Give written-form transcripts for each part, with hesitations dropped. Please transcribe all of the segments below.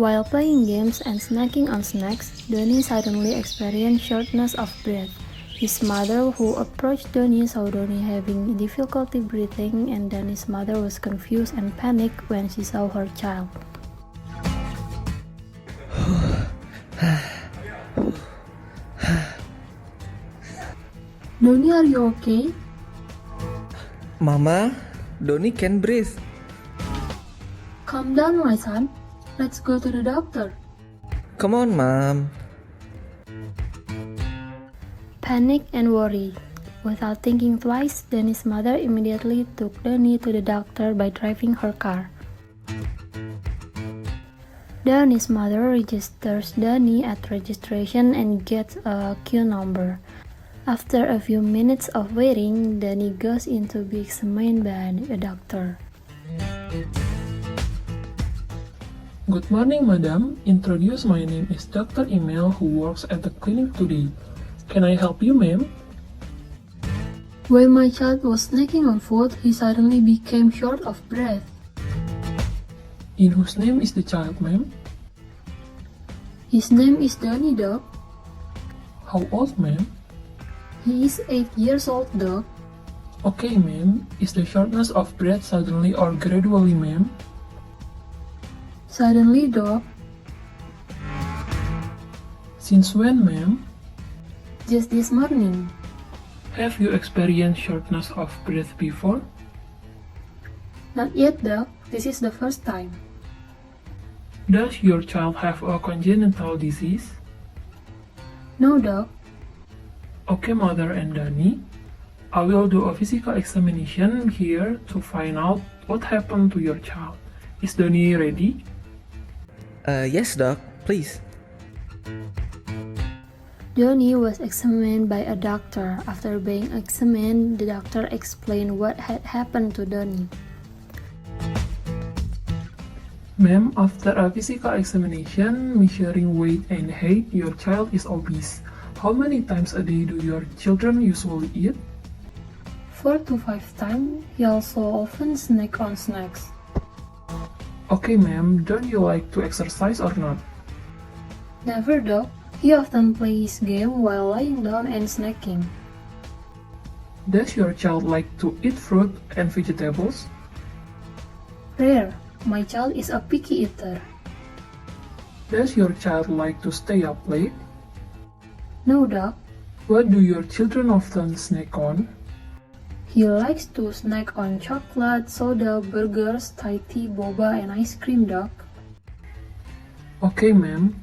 While playing games and snacking on snacks, Doni suddenly experienced shortness of breath. His mother, who approached Doni, saw Doni having difficulty breathing, and Doni's mother was confused and panicked when she saw her child. Doni, are you okay? Mama, Doni can breathe. Calm down, my son. Let's go to the doctor. Come on, Mom. Panic and worry. Without thinking twice, Doni's mother immediately took Doni to the doctor by driving her car. Doni's mother registers Doni at registration and gets a queue number. After a few minutes of waiting, Doni goes in to be examined by a doctor. Good morning, madam. Introduce, my name is Dr. Email who works at the clinic today. Can I help you, ma'am? While my child was snacking on food, he suddenly became short of breath. In whose name is the child, ma'am? His name is Doni, Doc. How old, ma'am? He is 8 years old, Doc. Okay, ma'am. Is the shortness of breath suddenly or gradually, ma'am? Suddenly, Doc. Since when, ma'am? Just this morning. Have you experienced shortness of breath before? Not yet, Doc. This is the first time. Does your child have a congenital disease? No, Doc. Okay, mother and Dani. I will do a physical examination here to find out what happened to your child. Is Dani ready? Yes, Doc, please. Doni was examined by a doctor. After being examined, the doctor explained what had happened to Doni. Ma'am, after a physical examination measuring weight and height, your child is obese. How many times a day do your children usually eat? 4 to 5 times. He also often snack on snacks. Okay, ma'am, don't you like to exercise or not? Never, Doc. He often plays game while lying down and snacking. Does your child like to eat fruit and vegetables? Rare. My child is a picky eater. Does your child like to stay up late? No, Doc. What do your children often snack on? He likes to snack on chocolate, soda, burgers, Thai tea, boba, and ice cream, Doc. Okay, ma'am.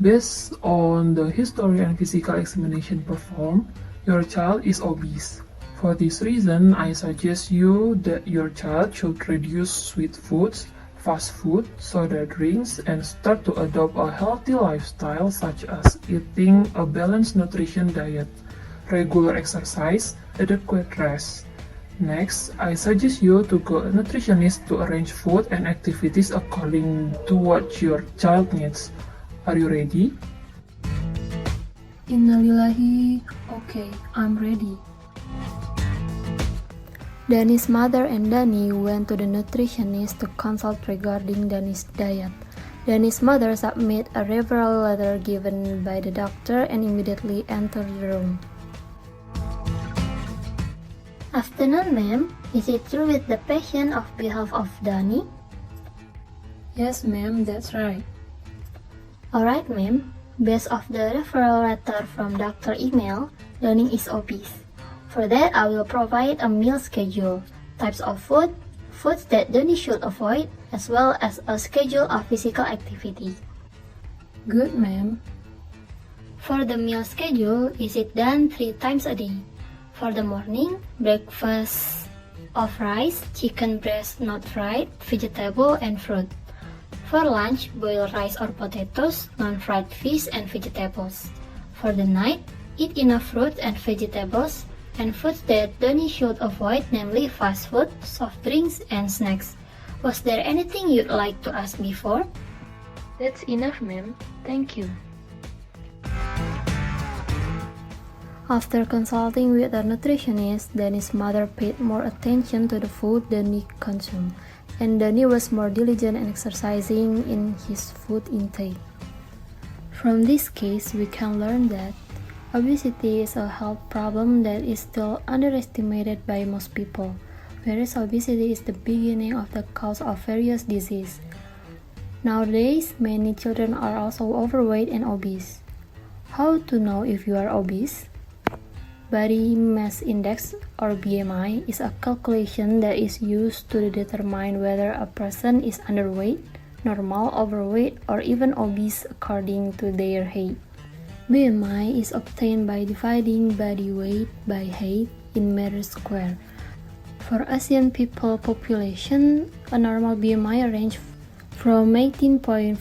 Based on the history and physical examination performed, your child is obese. For this reason, I suggest you that your child should reduce sweet foods, fast food, soda drinks, and start to adopt a healthy lifestyle such as eating a balanced nutrition diet, regular exercise, adequate rest. Next, I suggest you to go a nutritionist to arrange food and activities according to what your child needs. Are you ready? Innalillahi. Okay, I'm ready. Dani's mother and Dani went to the nutritionist to consult regarding Dani's diet. Dani's mother submitted a referral letter given by the doctor and immediately entered the room. Afternoon, ma'am. Is it true with the patient of behalf of Dani? Yes, ma'am, that's right. Alright, ma'am. Based off the referral letter from Dr. Email, Dani is obese. For that, I will provide a meal schedule, types of food, foods that Dani should avoid, as well as a schedule of physical activity. Good, ma'am. For the meal schedule, is it done 3 times a day? For the morning, breakfast of rice, chicken breast not fried, vegetable and fruit. For lunch, boiled rice or potatoes, non-fried fish and vegetables. For the night, eat enough fruit and vegetables, and foods that Dani should avoid, namely fast food, soft drinks, and snacks. Was there anything you'd like to ask before? That's enough, ma'am. Thank you. After consulting with a nutritionist, Dani's mother paid more attention to the food Dani consumed. and Doni was more diligent and exercising in his food intake. From this case, we can learn that obesity is a health problem that is still underestimated by most people, whereas obesity is the beginning of the cause of various diseases. Nowadays, many children are also overweight and obese. How to know if you are obese? Body mass index or BMI is a calculation that is used to determine whether a person is underweight, normal, overweight, or even obese according to their height. BMI is obtained by dividing body weight by height in meters squared. For Asian people population, a normal BMI range from 18.5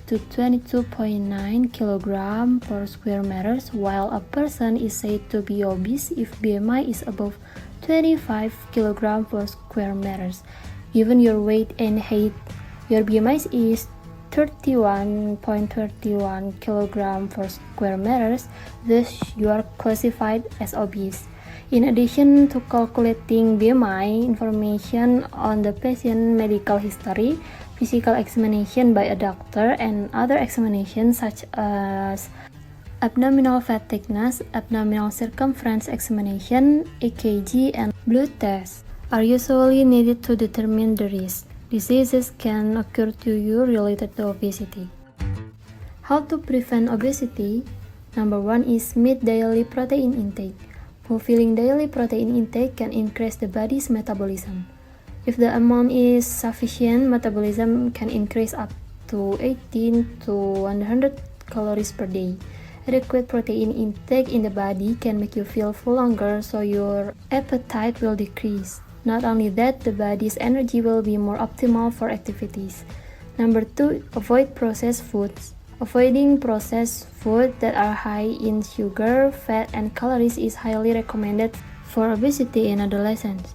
to 22.9 kg per square meters, while a person is said to be obese if BMI is above 25 kg per square meters. Given your weight and height, your BMI is 31.31 kg per square meters, thus you are classified as obese. In addition to calculating BMI, information on the patient's medical history, physical examination by a doctor, and other examinations such as abdominal fat thickness, abdominal circumference examination, EKG, and blood tests are usually needed to determine the risk diseases can occur to you related to obesity. How to prevent obesity? Number 1 is meet daily protein intake. Fulfilling daily protein intake can increase the body's metabolism. If the amount is sufficient, metabolism can increase up to 18 to 100 calories per day. Adequate protein intake in the body can make you feel full longer, so your appetite will decrease. Not only that, the body's energy will be more optimal for activities. Number 2, avoid processed foods. Avoiding processed food that are high in sugar, fat, and calories is highly recommended for obesity in adolescents.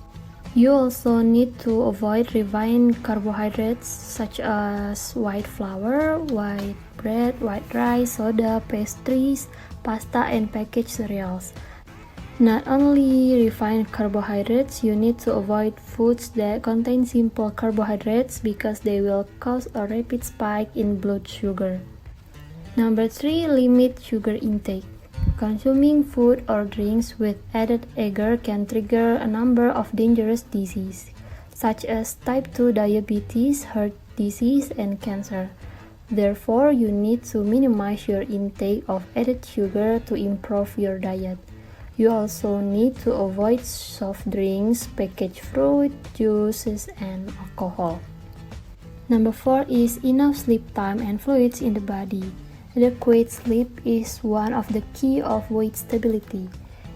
You also need to avoid refined carbohydrates such as white flour, white bread, white rice, soda, pastries, pasta, and packaged cereals. Not only refined carbohydrates, you need to avoid foods that contain simple carbohydrates because they will cause a rapid spike in blood sugar. Number 3, limit sugar intake. Consuming food or drinks with added sugar can trigger a number of dangerous diseases, such as type 2 diabetes, heart disease, and cancer. Therefore, you need to minimize your intake of added sugar to improve your diet. You also need to avoid soft drinks, packaged fruit, juices, and alcohol. Number 4 is enough sleep time and fluids in the body. Adequate sleep is one of the key of weight stability.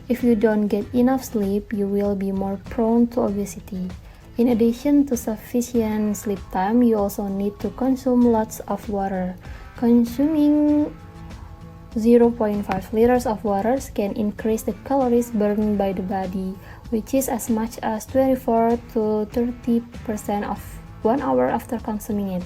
If you don't get enough sleep, you will be more prone to obesity. In addition to sufficient sleep time, you also need to consume lots of water. Consuming 0.5 liters of water can increase the calories burned by the body, which is as much as 24 to 30% of 1 hour after consuming it.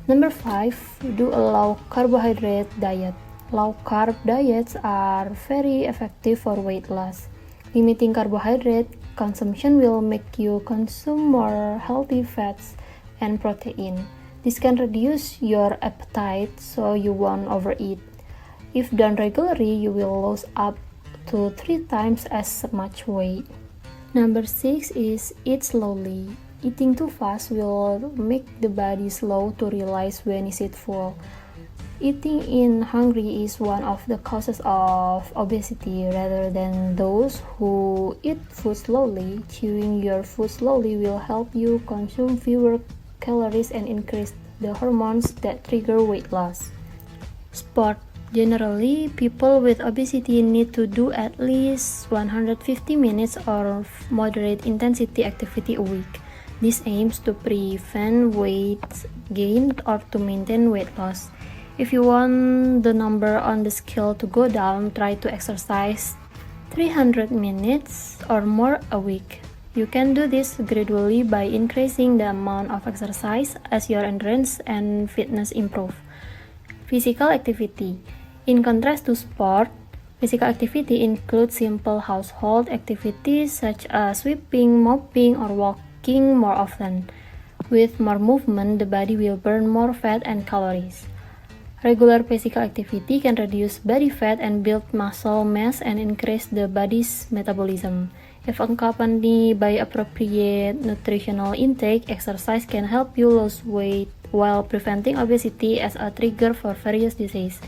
Number 5, do a low carbohydrate diet. Low carb diets are very effective for weight loss. Limiting carbohydrate consumption will make you consume more healthy fats and protein. This can reduce your appetite so you won't overeat. If done regularly, you will lose up to 3 times as much weight. Number 6 is eat slowly. Eating too fast will make the body slow to realize when is it full. Eating in hungry is one of the causes of obesity rather than those who eat food slowly. Chewing your food slowly will help you consume fewer calories and increase the hormones that trigger weight loss. Sport. Generally, people with obesity need to do at least 150 minutes of moderate intensity activity a week. This aims to prevent weight gain or to maintain weight loss. If you want the number on the scale to go down, try to exercise 300 minutes or more a week. You can do this gradually by increasing the amount of exercise as your endurance and fitness improve. Physical activity. In contrast to sport, physical activity includes simple household activities such as sweeping, mopping, or walking more often. With more movement, the body will burn more fat and calories. Regular physical activity can reduce body fat and build muscle mass and increase the body's metabolism. If accompanied by appropriate nutritional intake, exercise can help you lose weight while preventing obesity as a trigger for various diseases.